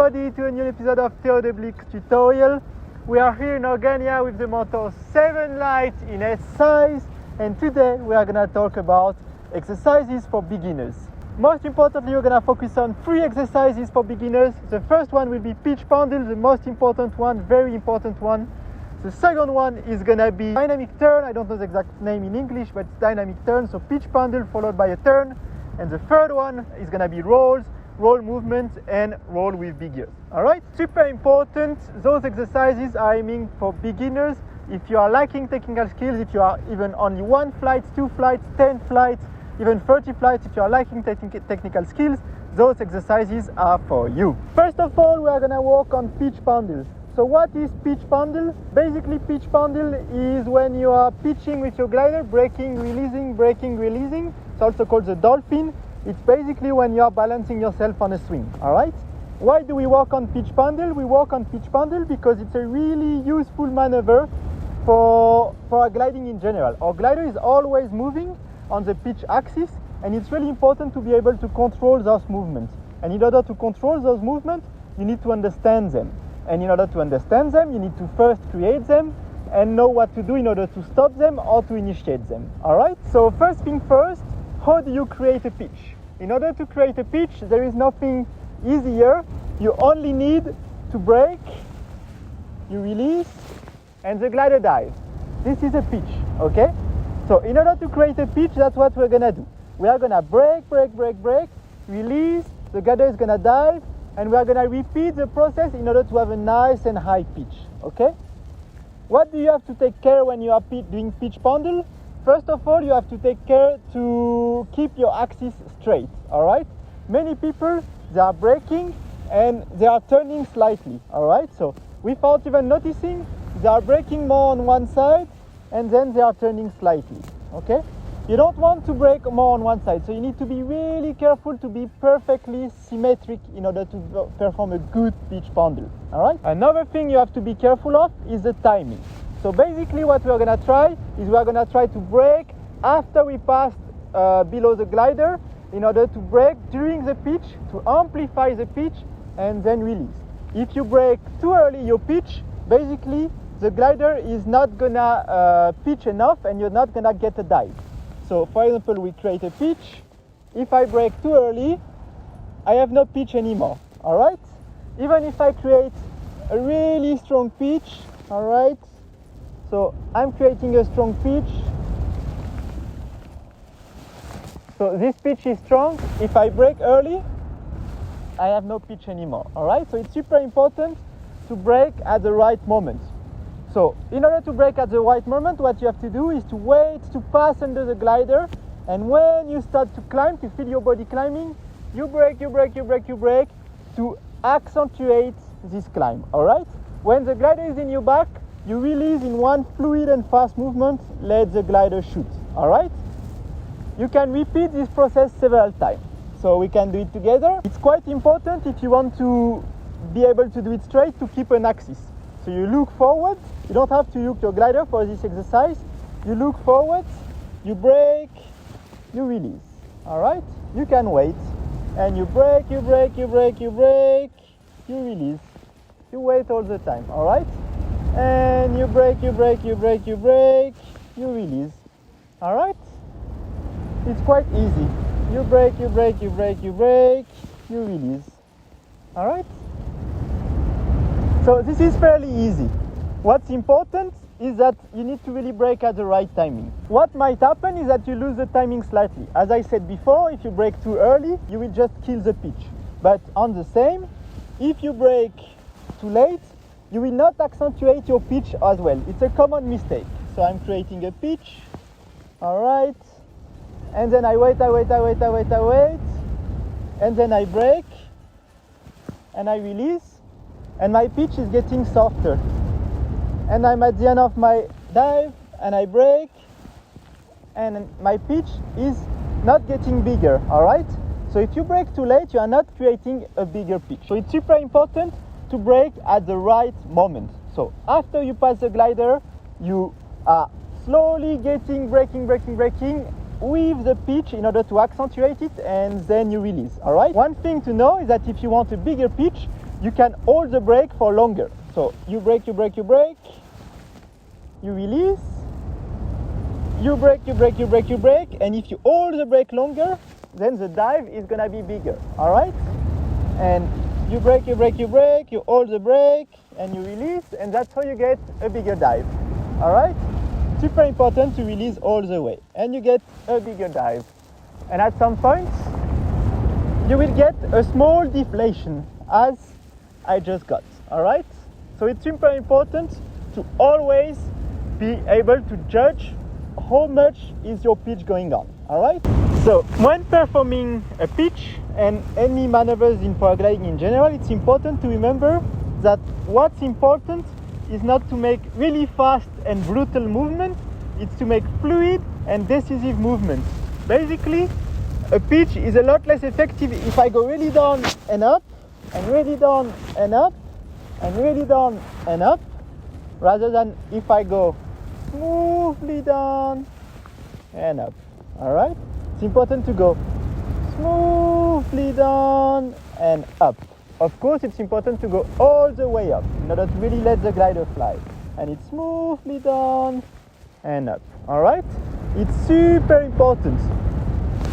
everybody to a new episode of Theo de Blic tutorial. We are here in Organia with the motto 7 lights in S size, and today we are going to talk about exercises for beginners. Most importantly, we're going to focus on 3 exercises for beginners. The first one will be pitch pendule, the most important one, very important one. The second one is going to be dynamic turn. I don't know the exact name in English, but it's dynamic turn, so pitch pendule followed by a turn. And the third one is going to be rolls, roll movements, and roll with big ears. All right, super important. Those exercises are aiming for beginners. If you are lacking technical skills, if you are even only 1 flight, 2 flights, 10 flights, even 30 flights, if you are lacking technical skills, those exercises are for you. First of all, we are going to work on pitch pendule. So what is pitch pendule? Basically, pitch pendule is when you are pitching with your glider, braking, releasing, braking, releasing. It's also called the dolphin. It's basically when you are balancing yourself on a swing, all right? Why do we work on pitch pendule? We work on pitch pendule because it's a really useful maneuver for gliding in general. Our glider is always moving on the pitch axis, and it's really important to be able to control those movements. And in order to control those movements, you need to understand them. And in order to understand them, you need to first create them and know what to do in order to stop them or to initiate them, all right? So first thing first, how do you create a pitch? In order to create a pitch, there is nothing easier. You only need to brake, you release, and the glider dives. This is a pitch, okay? So in order to create a pitch, that's what we're gonna do. We are gonna brake, brake, brake, brake, release, the glider is gonna dive, and we are gonna repeat the process in order to have a nice and high pitch, okay? What do you have to take care when you are doing pitch pendule? First of all, you have to take care to keep your axis straight, all right? Many people, they are braking and they are turning slightly, all right? So without even noticing, they are braking more on one side and then they are turning slightly, okay? You don't want to brake more on one side, so you need to be really careful to be perfectly symmetric in order to perform a good pitch pendule, all right? Another thing you have to be careful of is the timing. So basically what we are going to try is we are going to try to brake after we pass below the glider in order to brake during the pitch to amplify the pitch and then release. If you brake too early your pitch, basically the glider is not going to pitch enough and you're not going to get a dive. So for example, we create a pitch. If I brake too early, I have no pitch anymore, all right? Even if I create a really strong pitch, all right? So I'm creating a strong pitch. So this pitch is strong. If I brake early, I have no pitch anymore, all right? So it's super important to brake at the right moment. So in order to brake at the right moment, what you have to do is to wait to pass under the glider, and when you start to climb, to feel your body climbing, you brake, you brake, you brake, you brake to accentuate this climb, all right? When the glider is in your back, you release in one fluid and fast movement, let the glider shoot, all right? You can repeat this process several times, so we can do it together. It's quite important if you want to be able to do it straight to keep an axis. So you look forward, you don't have to look your glider for this exercise. You look forward, you brake, you release, all right? You can wait, and you brake, you brake, you brake, you brake, you release. You wait all the time, all right? And you brake, you brake, you brake, you brake, you release, all right? It's quite easy. You brake, you brake, you brake, you brake, you release, all right? So this is fairly easy. What's important is that you need to really brake at the right timing. What might happen is that you lose the timing slightly. As I said before, if you brake too early, you will just kill the pitch. But on the same, if you brake too late, you will not accentuate your pitch as well. It's a common mistake. So I'm creating a pitch, all right, and then I wait, and then I brake, and I release, and my pitch is getting softer. And I'm at the end of my dive, and I brake, and my pitch is not getting bigger, all right? So if you brake too late, you are not creating a bigger pitch. So it's super important to brake at the right moment. So after you pass the glider, you are slowly braking with the pitch in order to accentuate it, and then you release, all right? One thing to know is that if you want a bigger pitch, you can hold the brake for longer. So you brake, you brake, you brake, you release, you brake, you brake, you brake, you brake, and if you hold the brake longer, then the dive is gonna be bigger, all right? And you brake, you brake, you brake, you hold the brake, and you release, and that's how you get a bigger dive, all right? Super important to release all the way, and you get a bigger dive. And at some point, you will get a small deflation, as I just got, all right? So it's super important to always be able to judge how much is your pitch going on, all right? So when performing a pitch and any maneuvers in paragliding in general, it's important to remember that what's important is not to make really fast and brutal movements, it's to make fluid and decisive movements. Basically, a pitch is a lot less effective if I go really down and up, and really down and up, and really down and up, rather than if I go smoothly down and up, all right? It's important to go smoothly down and up. Of course, it's important to go all the way up in order to really let the glider fly. And it's smoothly down and up, all right? It's super important.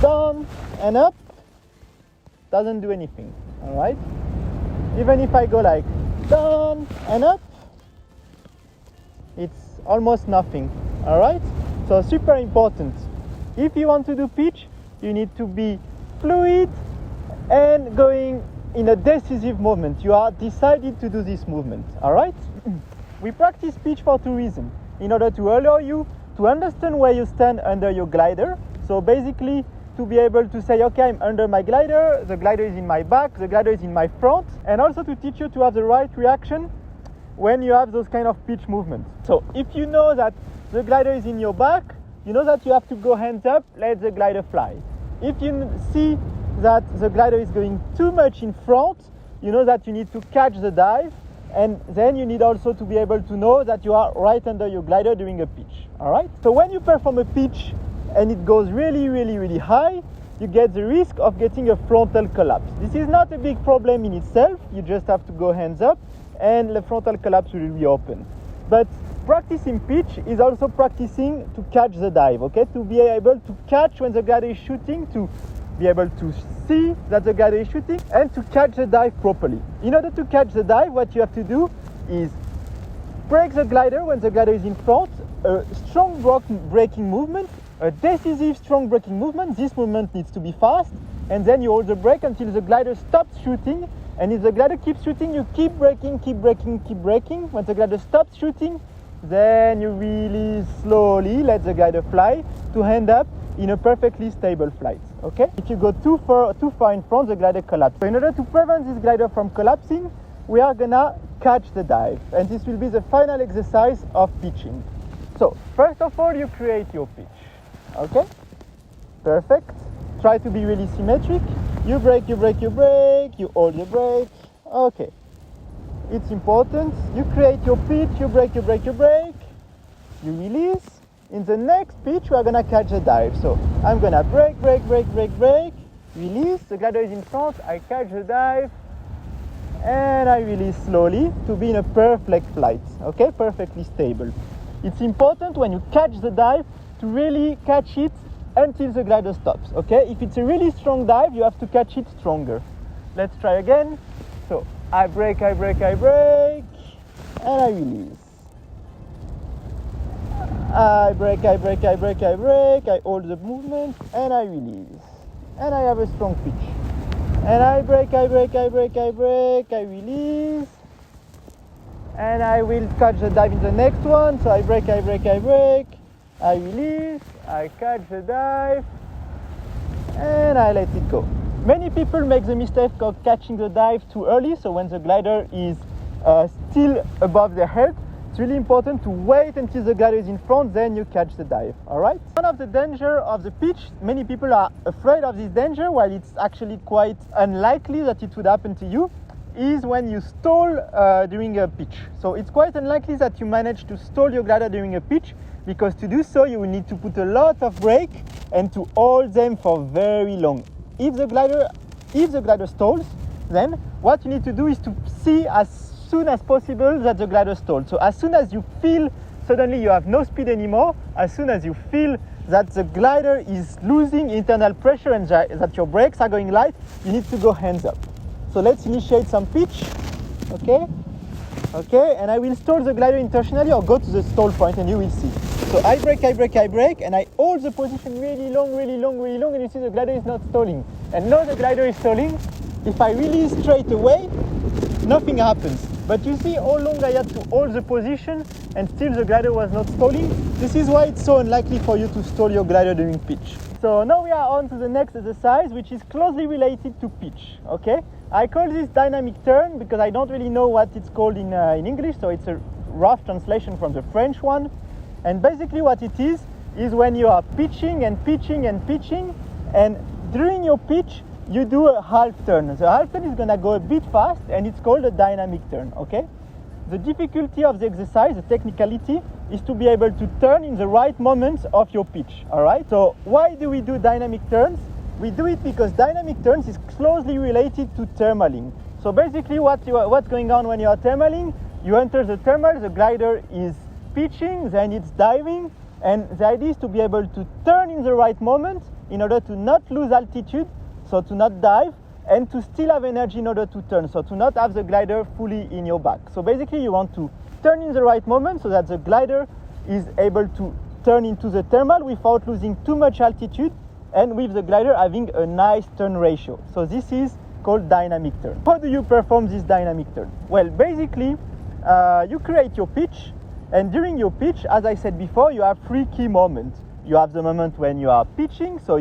Down and up doesn't do anything, all right? Even if I go like down and up, it's almost nothing, all right? So super important. If you want to do pitch, you need to be fluid and going in a decisive movement. You are decided to do this movement, all right? We practice pitch for two reasons. In order to allow you to understand where you stand under your glider. So basically, to be able to say, okay, I'm under my glider, the glider is in my back, the glider is in my front, and also to teach you to have the right reaction when you have those kind of pitch movements. So if you know that the glider is in your back, you know that you have to go hands up, let the glider fly. If you see that the glider is going too much in front, you know that you need to catch the dive, and then you need also to be able to know that you are right under your glider during a pitch, all right? So when you perform a pitch and it goes really, really, really high, you get the risk of getting a frontal collapse. This is not a big problem in itself, you just have to go hands up and the frontal collapse will reopen. But practicing pitch is also practicing to catch the dive, okay? To be able to catch when the glider is shooting, to be able to see that the glider is shooting, and to catch the dive properly. In order to catch the dive, what you have to do is brake the glider when the glider is in front, a strong braking movement, a decisive strong braking movement. This movement needs to be fast, and then you hold the brake until the glider stops shooting, and if the glider keeps shooting, you keep braking, keep braking, keep braking. When the glider stops shooting, then you really slowly let the glider fly to end up in a perfectly stable flight, okay? If you go too far in front, the glider collapses. So in order to prevent this glider from collapsing, we are gonna catch the dive, and this will be the final exercise of pitching. So first of all, you create your pitch, okay? Perfect. Try to be really symmetric. You brake, you brake, you brake, you hold your brake, okay. It's important. You create your pitch, you brake, you brake, you brake, you release. In the next pitch, we are gonna catch the dive. So I'm gonna brake, brake, brake, brake, brake, release. The glider is in front, I catch the dive, and I release slowly to be in a perfect flight, okay? Perfectly stable. It's important when you catch the dive to really catch it until the glider stops, okay? If it's a really strong dive, you have to catch it stronger. Let's try again. So I brake, I brake, I brake, and I release. I brake, I brake, I brake, I brake, I hold the movement, and I release. And I have a strong pitch. And I brake, I brake, I brake, I brake, I release. And I will catch the dive in the next one. So I brake, I brake, I brake, I release, I catch the dive, and I let it go. Many people make the mistake of catching the dive too early, so when the glider is still above their head, it's really important to wait until the glider is in front, then you catch the dive, all right? One of the danger of the pitch, many people are afraid of this danger, while it's actually quite unlikely that it would happen to you, is when you stall during a pitch. So it's quite unlikely that you manage to stall your glider during a pitch, because to do so you will need to put a lot of brake and to hold them for very long. If the glider stalls, then what you need to do is to see as soon as possible that the glider stalled. So as soon as you feel suddenly you have no speed anymore, as soon as you feel that the glider is losing internal pressure and that your brakes are going light, you need to go hands up. So let's initiate some pitch, okay? Okay, and I will stall the glider intentionally or go to the stall point and you will see. So I brake, and I hold the position really long, and you see the glider is not stalling. And now the glider is stalling. If I release straight away, nothing happens. But you see how long I had to hold the position and still the glider was not stalling? This is why it's so unlikely for you to stall your glider during pitch. So now we are on to the next exercise, which is closely related to pitch, okay? I call this dynamic turn because I don't really know what it's called in English, so it's a rough translation from the French one. And basically what it is when you are pitching, and during your pitch, you do a half turn. The half turn is gonna go a bit fast and it's called a dynamic turn, okay? The difficulty of the exercise, the technicality, is to be able to turn in the right moments of your pitch, all right? So why do we do dynamic turns? We do it because dynamic turns is closely related to thermaling. So basically what's going on when you are thermaling, you enter the thermal, the glider is pitching, then it's diving, and the idea is to be able to turn in the right moment in order to not lose altitude, so to not dive, and to still have energy in order to turn, so to not have the glider fully in your back. So basically you want to turn in the right moment so that the glider is able to turn into the thermal without losing too much altitude, and with the glider having a nice turn ratio. So this is called dynamic turn. How do you perform this dynamic turn? Well, basically you create your pitch, and during your pitch, as I said before, you have three key moments. You have the moment when you are pitching, so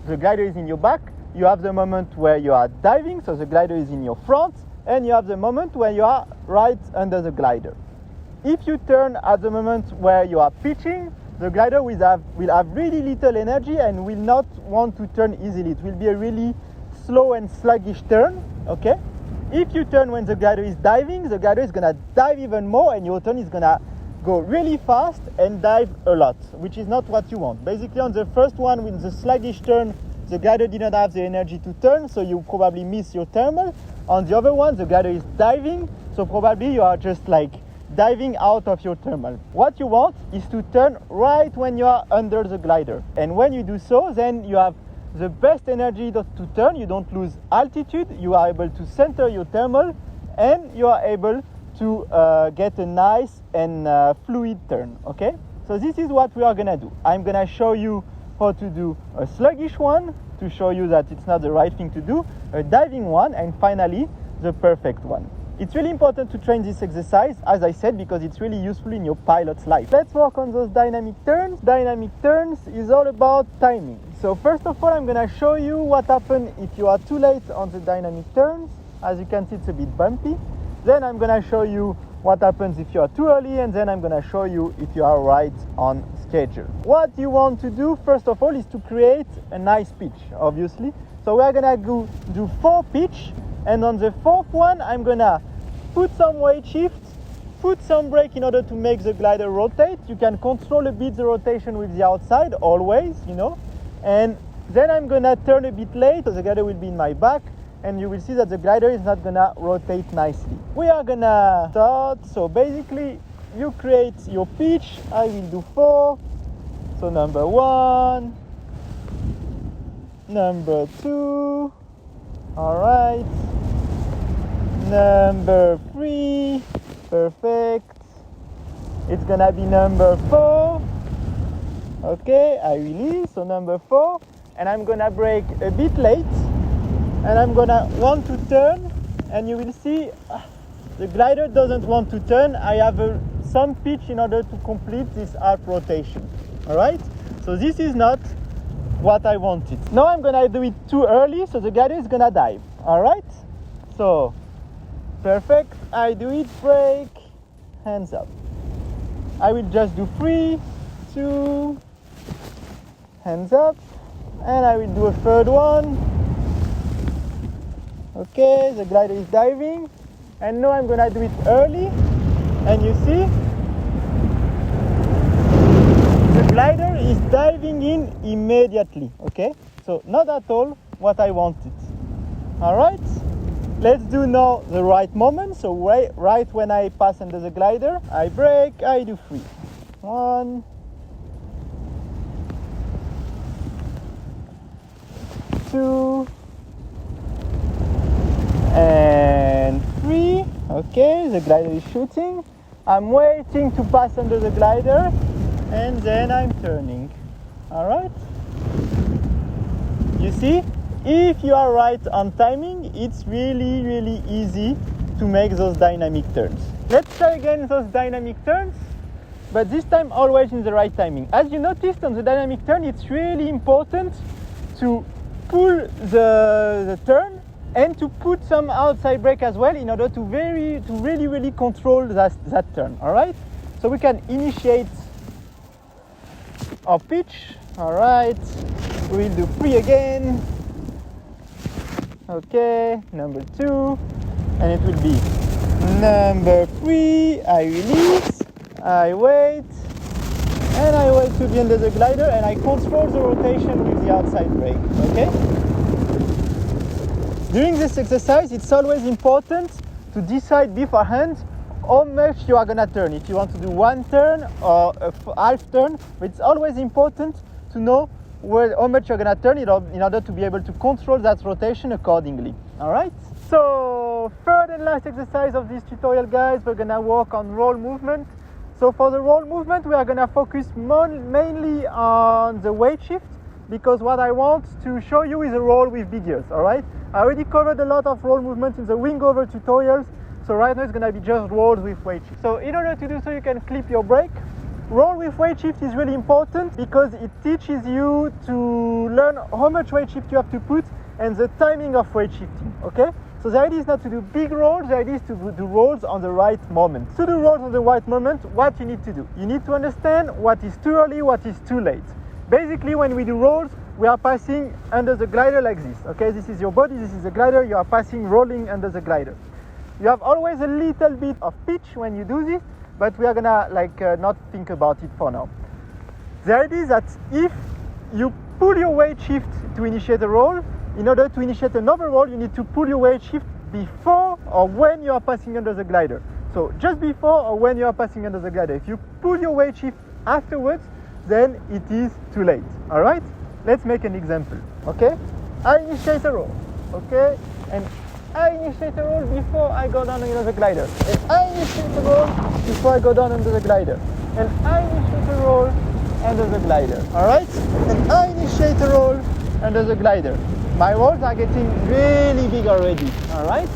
the glider is in your back. You have the moment where you are diving, so the glider is in your front, and you have the moment where you are right under the glider. If you turn at the moment where you are pitching, the glider will have really little energy and will not want to turn easily. It will be a really slow and sluggish turn, okay? If you turn when the glider is diving, the glider is gonna dive even more and your turn is gonna go really fast and dive a lot, which is not what you want. Basically on the first one with the sluggish turn, the glider did not have the energy to turn, so you probably miss your thermal. On the other one, the glider is diving, so probably you are just like diving out of your thermal. What you want is to turn right when you are under the glider. And when you do so, then you have the best energy to turn, you don't lose altitude, you are able to center your thermal, and you are able to get a nice and fluid turn, okay? So this is what we are gonna do. I'm gonna show you how to do a sluggish one, to show you that it's not the right thing to do, a diving one, and finally, the perfect one. It's really important to train this exercise, as I said, because it's really useful in your pilot's life. Let's work on those dynamic turns. Dynamic turns is all about timing. So first of all, I'm gonna show you what happens if you are too late on the dynamic turns. As you can see, it's a bit bumpy. Then I'm gonna show you what happens if you are too early, and then I'm gonna show you if you are right on schedule. What you want to do, first of all, is to create a nice pitch, obviously. So we are gonna do 4 pitch, and on the 4th one, I'm gonna put some weight shift, put some brake in order to make the glider rotate. You can control a bit the rotation with the outside, always, you know. And then I'm gonna turn a bit late, so the glider will be in my back, and you will see that the glider is not gonna rotate nicely. We are gonna start, so basically you create your pitch. I will do 4, so number 1, number 2, all right, number 3, perfect, it's gonna be number 4, okay, I release, so number 4, and I'm gonna brake a bit late, and I'm gonna want to turn, and you will see the glider doesn't want to turn. I have some pitch in order to complete this half rotation, all right? So this is not what I wanted. Now I'm gonna do it too early, so the glider is gonna dive, all right? So, perfect, I do it, brake, hands up. I will just do 3, 2, hands up, and I will do a 3rd one. Okay, the glider is diving, and now I'm gonna do it early, and you see, the glider is diving in immediately, okay? So not at all what I wanted, all right? Let's do now the right moment. So right when I pass under the glider, I brake, I do 3. 1, 2, and 3. Okay, the glider is shooting. I'm waiting to pass under the glider, and then I'm turning. All right? You see, if you are right on timing, it's really, really easy to make those dynamic turns. Let's try again those dynamic turns, but this time always in the right timing. As you noticed on the dynamic turn, it's really important to pull the turn and to put some outside brake as well in order to really control that turn. All right, so we can initiate our pitch. All right, we'll do 3 again. Okay, number 2, and it will be number 3. I release, I wait, and I wait to be under the glider, and I control the rotation with the outside brake. Okay. During this exercise, it's always important to decide beforehand how much you are gonna turn. If you want to do 1 turn or a half turn, but it's always important to know how much you're gonna turn in order to be able to control that rotation accordingly. All right. So third and last exercise of this tutorial, guys, we're gonna work on roll movement. So for the roll movement, we are gonna focus mainly on the weight shift, because what I want to show you is a roll with big ears. All right. I already covered a lot of roll movement in the wing over tutorials, so right now it's going to be just rolls with weight shift. So in order to do so, you can clip your brake. Roll with weight shift is really important because it teaches you to learn how much weight shift you have to put and the timing of weight shifting, okay? So the idea is not to do big rolls, the idea is to do rolls on the right moment. To do rolls on the right moment, what you need to do? You need to understand what is too early, what is too late. Basically, when we do rolls, we are passing under the glider like this, okay? This is your body, this is the glider, you are passing rolling under the glider. You have always a little bit of pitch when you do this, but we are gonna not think about it for now. The idea is that if you pull your weight shift to initiate a roll, in order to initiate another roll, you need to pull your weight shift before or when you are passing under the glider. So just before or when you are passing under the glider. If you pull your weight shift afterwards, then it is too late. All right? Let's make an example. Okay? I initiate a roll. Okay? And I initiate a roll before I go down under the glider. And I initiate a roll before I go down under the glider. And I initiate a roll under the glider. All right? And I initiate a roll under the glider. My rolls are getting really big already. All right?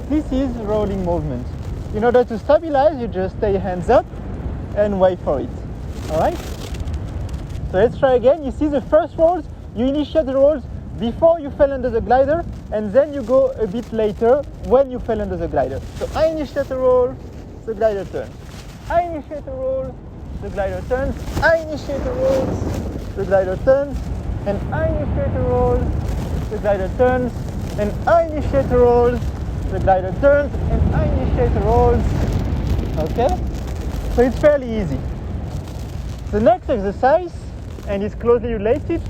This is rolling movement. In order to stabilize, you just stay hands up and wait for it. All right? So let's try again. You see the first rolls, you initiate the rolls before you fell under the glider, and then you go a bit later when you fell under the glider. So I initiate a roll, the glider turns. I initiate a roll, the glider turns. I initiate a roll, the glider turns. And I initiate a roll, the glider turns. And I initiate a roll, the glider turns. And I initiate a roll. Okay? So it's fairly easy. The next exercise, and it's closely related,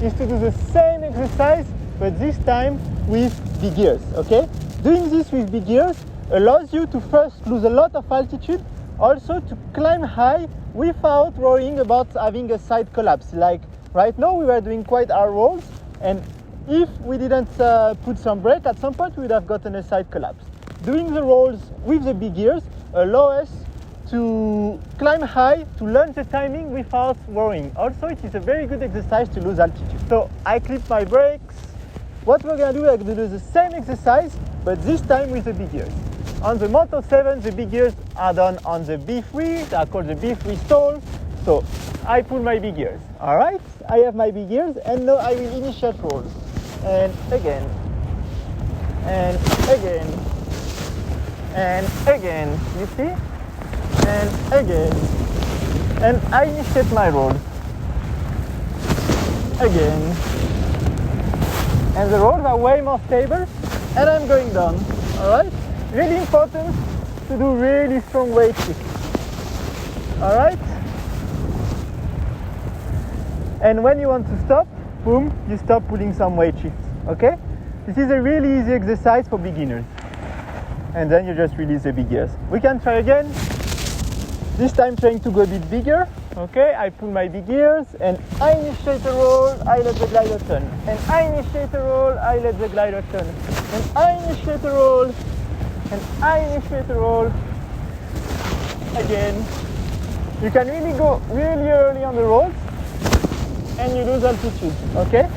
is to do the same exercise, but this time with big ears, okay? Doing this with big ears allows you to first lose a lot of altitude, also to climb high without worrying about having a side collapse. Like right now we were doing quite hard rolls, and if we didn't put some brake, at some point we would have gotten a side collapse. Doing the rolls with the big ears allows us to climb high, to learn the timing without worrying. Also, it is a very good exercise to lose altitude. So I clip my brakes. What we're gonna do, we're gonna do the same exercise, but this time with the big ears. On the Moto 7, the big ears are done on the B3, they are called the B3 stall. So I pull my big ears. All right, I have my big ears, and now I will initiate rolls. And again, and again, and again, you see? And again, and I initiate my rolls again, and the rolls are way more stable, and I'm going down. All right, really important to do really strong weight shift. All right, and when you want to stop, boom, you stop pulling some weight shift. Okay, this is a really easy exercise for beginners. and then you just release the big gears. We can try again. This time trying to go a bit bigger. Okay, I pull my big gears and I initiate a roll, I let the glider turn. And I initiate a roll, I let the glider turn. And I initiate a roll, and I initiate a roll. Again. You can really go really early on the rolls and you lose altitude, okay?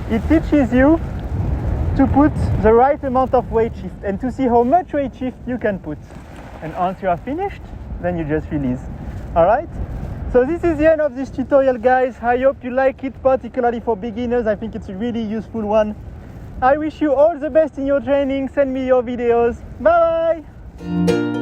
It teaches you to put the right amount of weight shift and to see how much weight shift you can put. And once you are finished, then you just release. All right? So this is the end of this tutorial, guys. I hope you like it, particularly for beginners. I think it's a really useful one. I wish you all the best in your training. Send me your videos. Bye-bye!